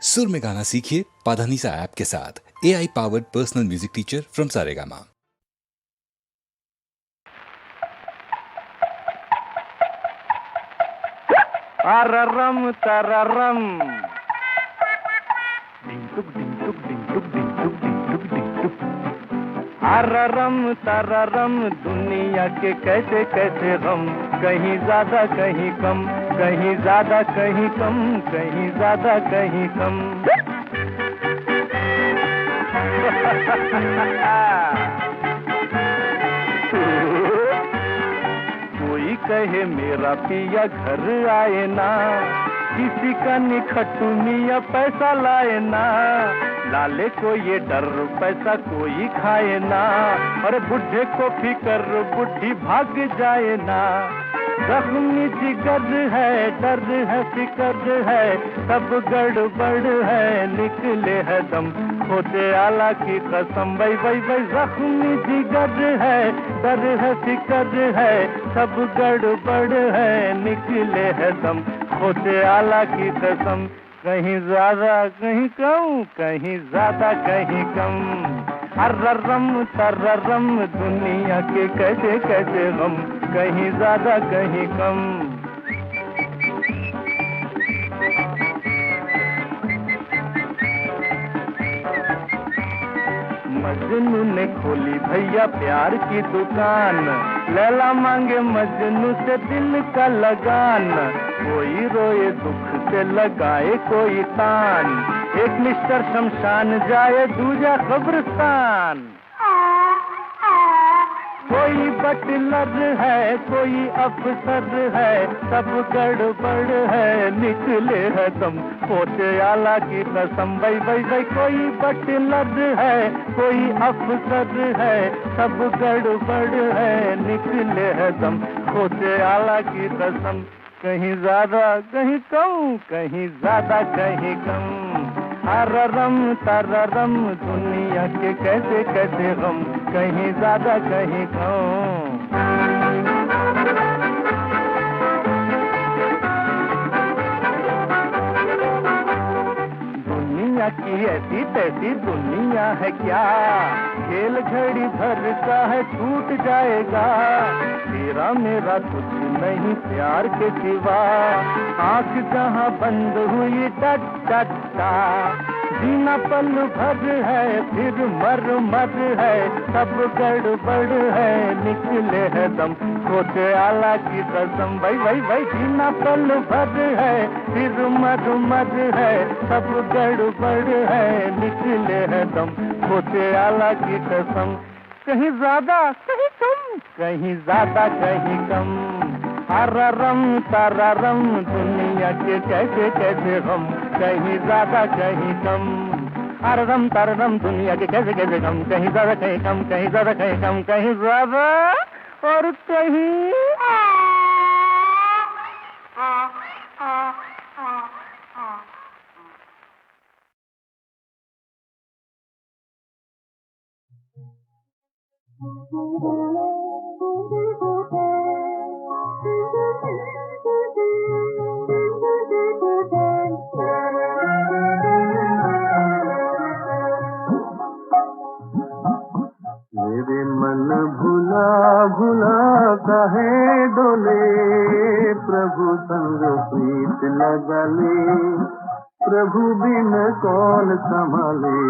सुर में गाना सीखिए पाधानीसा ऐप के साथ। AI powered personal music teacher from Saregama. Araram tararam. Ding duk ding duk ding duk ding duk ding duk ding duk. Araram tararam दुनिया के कैसे कैसे गम, कहीं ज्यादा कहीं कम, कहीं ज्यादा कहीं कम, कहीं ज्यादा कहीं कम। कोई कहे मेरा पिया घर आए ना, किसी का निखटू मिया पैसा लाए ना, लाले को ये डर पैसा कोई खाए ना, अरे बुढ़े को फिकर बुढ़ी भाग जाए ना। जख्मी जिगर है, डर है, फिकर है, सब गड़बड़ है, निकले है दम, खोटे आला की कसम। भाई भाई भाई जख्मी जिगर है, डर है, फिकर है, सब गड़बड़ है, निकले है दम, खोटे आला की कसम। कहीं ज्यादा कहीं कम, कहीं ज्यादा कहीं कम। अर्रम तररम दुनिया के कैसे कैसे गम, कहीं ज्यादा कहीं कम। मजनू ने खोली भैया प्यार की दुकान, लैला मांगे मजनू से दिल का लगान, कोई रोए दुख से लगाए कोई तान, एक मिस्टर शमशान जाए दूजा कब्रिस्तान। कोई बटलर है, कोई अफसर है, सब गड़बड़ है, निकले है दम, पोते आला की कसम। भाई भाई भाई कोई बटलर है, कोई अफसर है, सब गड़बड़ है, निकले है दम, पोते आला की कसम। कहीं ज्यादा कहीं कम, कहीं ज्यादा कहीं कम। अररम तररम दुनिया के कैसे कैसे गम, कहीं ज्यादा कहीं कम। दुनिया की ऐसी तैसी दुनिया है क्या, खेल घड़ी भर का है छूट जाएगा, तेरा मेरा कुछ नहीं प्यार के सिवा, आंख जहां बंद हुई टट टट टा, जीना पल भर है फिर मर मर है, सब गड़बड़ है, निकले है दम, खोटे आला की कसम। भाई भाई भाई जीना पल भर है फिर मर मर है, सब गड़बड़ है, निकले है दम, खोटे आला की कसम। कहीं ज्यादा कहीं कम, कहीं ज्यादा कहीं कम। अररम तररम दुनिया के कैसे कैसे गम, कहीं ज्यादा कहीं कम। अररम तररम दुनिया के कैसे कैसे गम, कहीं ज्यादा कहीं कम, कहीं ज्यादा कहीं कम, कहीं ज्यादा और कहीं। मेरे मन भुला भुला काहे डोले, प्रभु संग प्रीत लगा ले, प्रभु बिन कौन संभाले,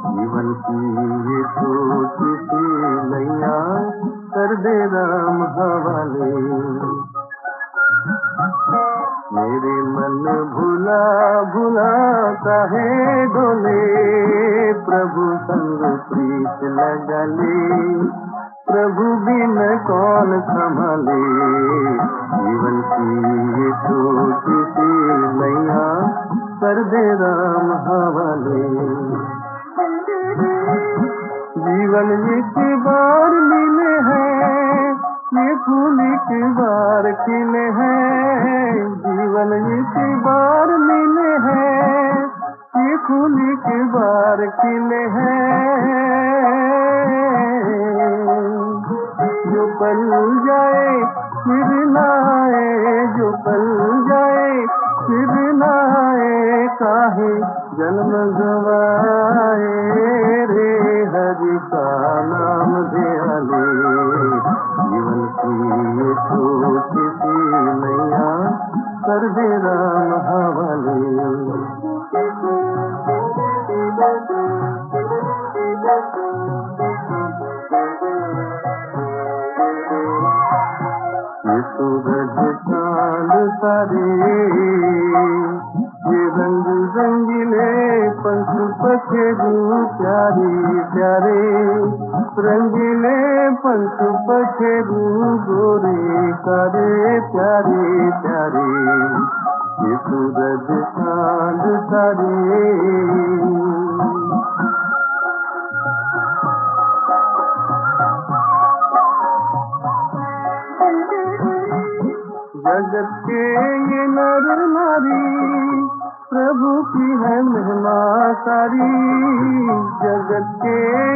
जीवन की ये छोटी सी नैया कर दे राम हवाले। मेरे मन भुला भुला काहे डोले, प्रभु संग प्रीत लगा ले, प्रभु बिन कौन संभाले, जीवन की ये छोटी सी नैया कर दे राम हवाले। जीवन एक बार मिले हैं, ये फूल एक बार खिले हैं, जीवन एक बार मिले हैं, ये फूल एक बार खिले हैं। जो पल जाए फिर ना आए, जो पल जाए फिर ना आए, का चाहे जन्म गवाए रे हरि का नाम ध्याले जीवन की ये छोटी सी नैया कर दे राम हवाले ये सूरज चांद तारे ये रंग रंगीले पंख पखेरु प्यारे प्यारे रंगीले पंख पखेरु गोरे कारे प्यारे प्यारे ये सूरज चांद तारे जगत के ये नर नारी प्रभु की है महिमा सारी जगत के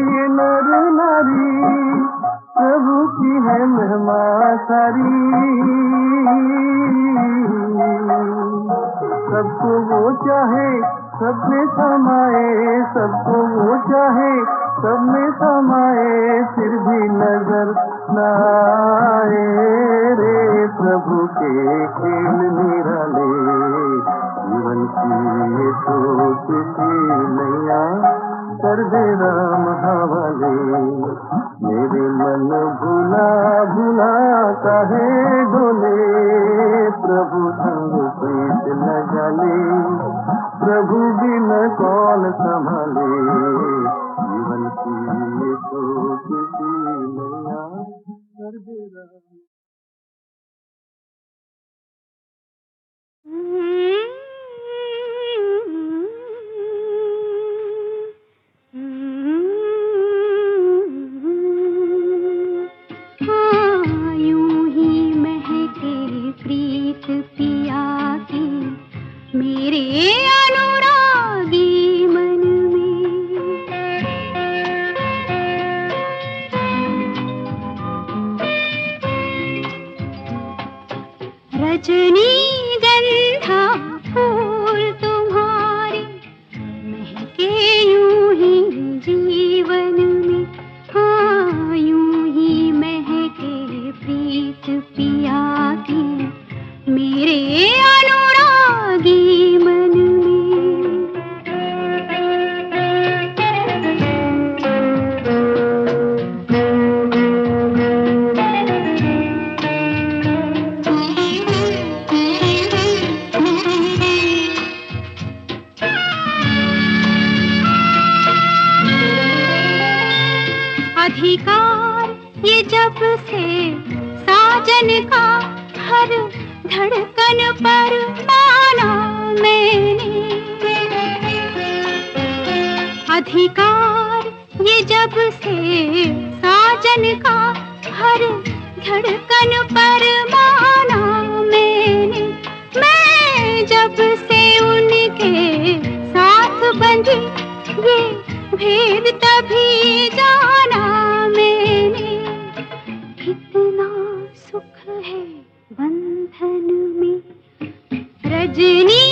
ये नर नारी प्रभु की है महिमा सारी सबको वो चाहे सब में समाए सबको वो चाहे सब में समाए फिर भी नजर न आए रे प्रभु के खेल निराले जीवन की ये छोटी सी नैया कर दे राम हवाले मेरे मन भुला भुला काहे डोले प्रभु संग प्रीत लगा ले प्रभु बिन कौन संभाले जीवन की ये छोटी सी नैया कर दे राम यूं ही महके प्रीत पिया की मेरे अनुरागी मन में रजनी गंधा फूल तुम्हारे महके यूं ही जीवन में हाँ यूं ही महके प्रीत पिया की मेरे अनुरागी मन अधिकार ये जब से साजन का हर धड़कन पर माना मैंने अधिकार ये जब से साजन का हर धड़कन पर माना मैंने मैं जब से उनके साथ बंधी ये भेद तभी जाना मैंने कितना सुख है बंधन में रजनी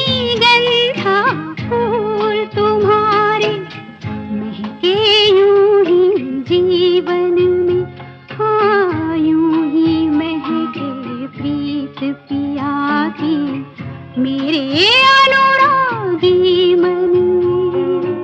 गंधा फूल तुम्हारे महके यूं ही जीवन में हाँ यूं ही महके प्रीत पिया की मेरे अनुरागी मन में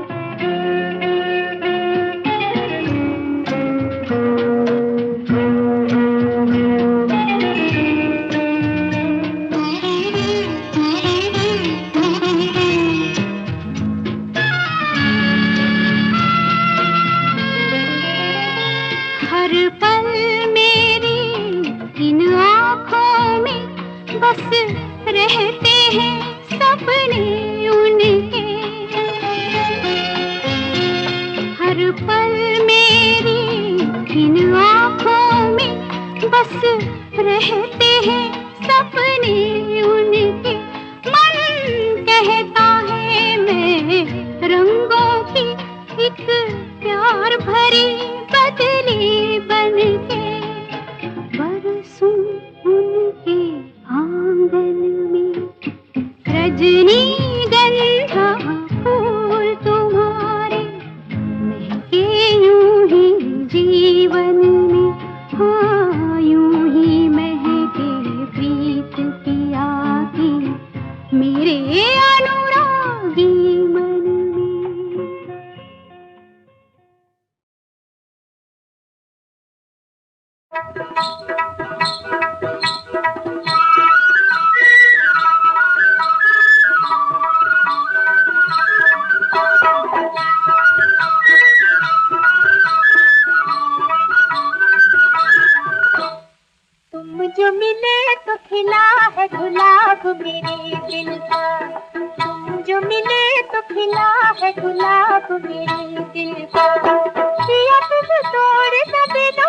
खिला है गुलाब मेरे दिल का। पिया तुम तोड़ न देना,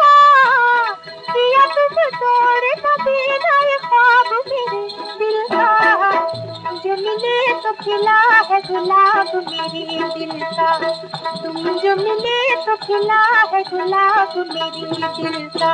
पिया तुम तोड़ न देना ये ख्वाब मेरे दिल का। जो मिले तो खिला है गुलाब मेरे दिल का, तुम जो मिले तो खिला है गुलाब मेरे दिल का।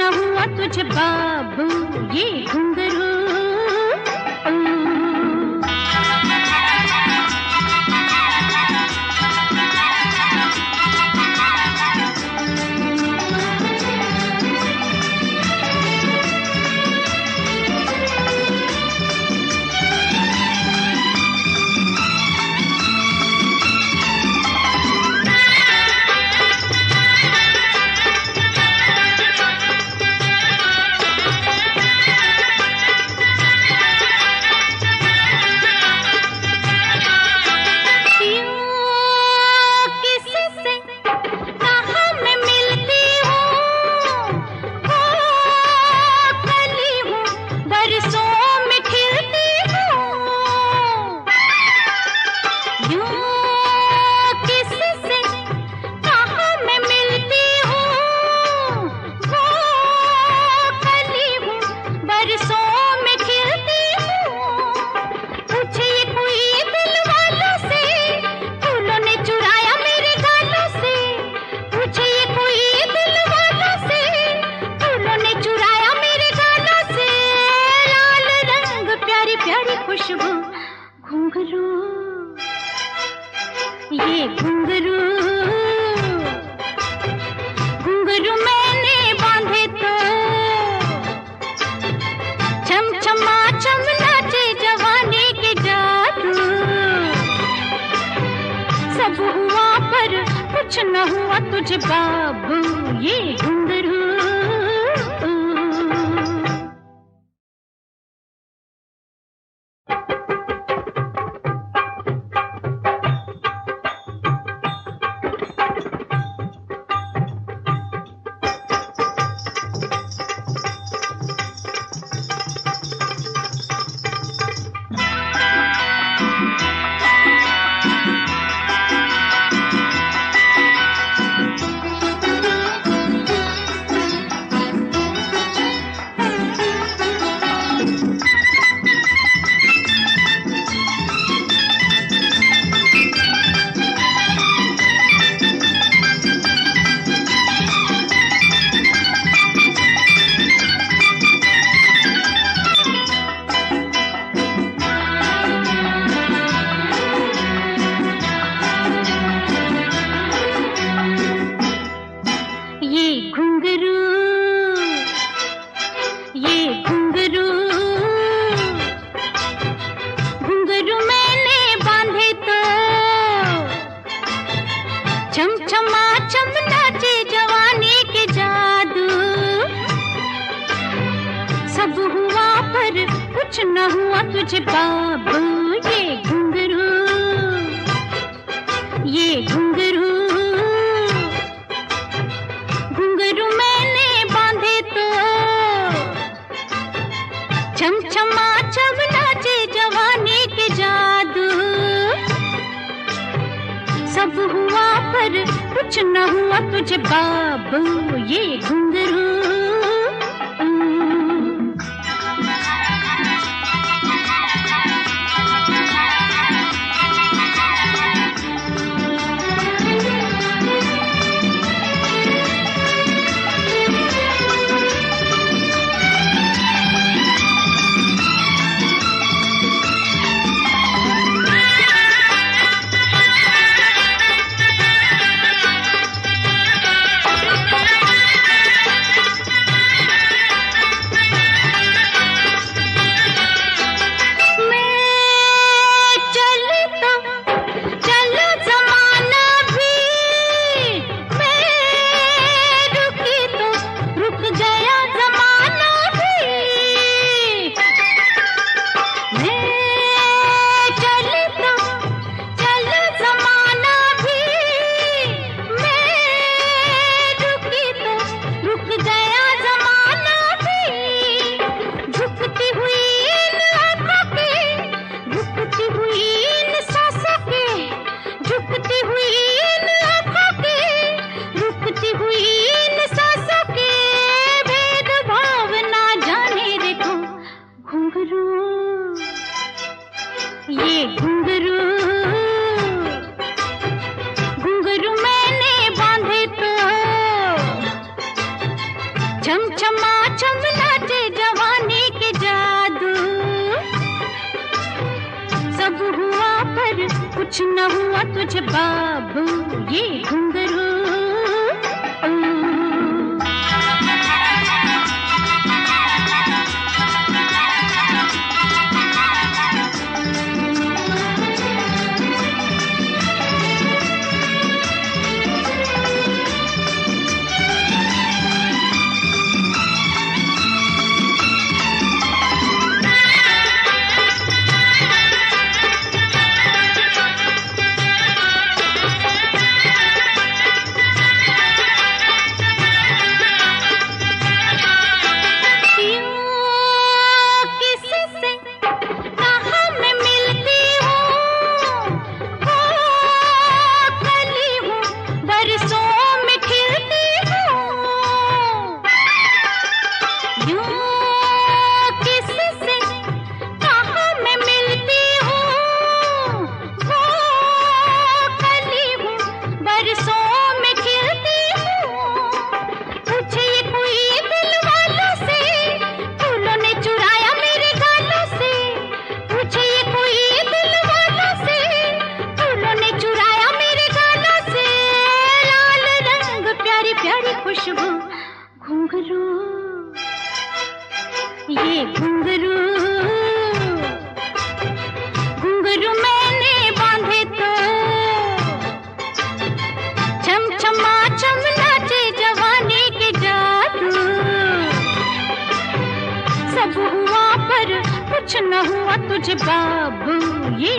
न हुआ तुझे बाबू ये घुंघरू। घुंघरू ये घुंघरू, घुंघरू मैंने बांधे तो छम छमा छम नाचे जवानी के जादू। सब हुआ पर कुछ न हुआ तुझे बाबू ये घुंघरू। कुछ न हुआ तुझे बाबू ये घुंघरू, ये घुंघरू, घुंघरू मैंने बांधे तो छम छमा छम नाचे जवानी के जादू। सब हुआ पर कुछ न हुआ तुझे बाबू ये घुंघरू। छम नाचे जवानी के जादू। सब हुआ पर कुछ न हुआ तुझे बाबू, ये घुंघरू। खुशबू घुंघरू, ये घुंघरू। घुंघरू मैंने बांधे तो छम छमा छम नाचे जवानी के जादू। सब हुआ पर कुछ न हुआ तुझे बाबू, ये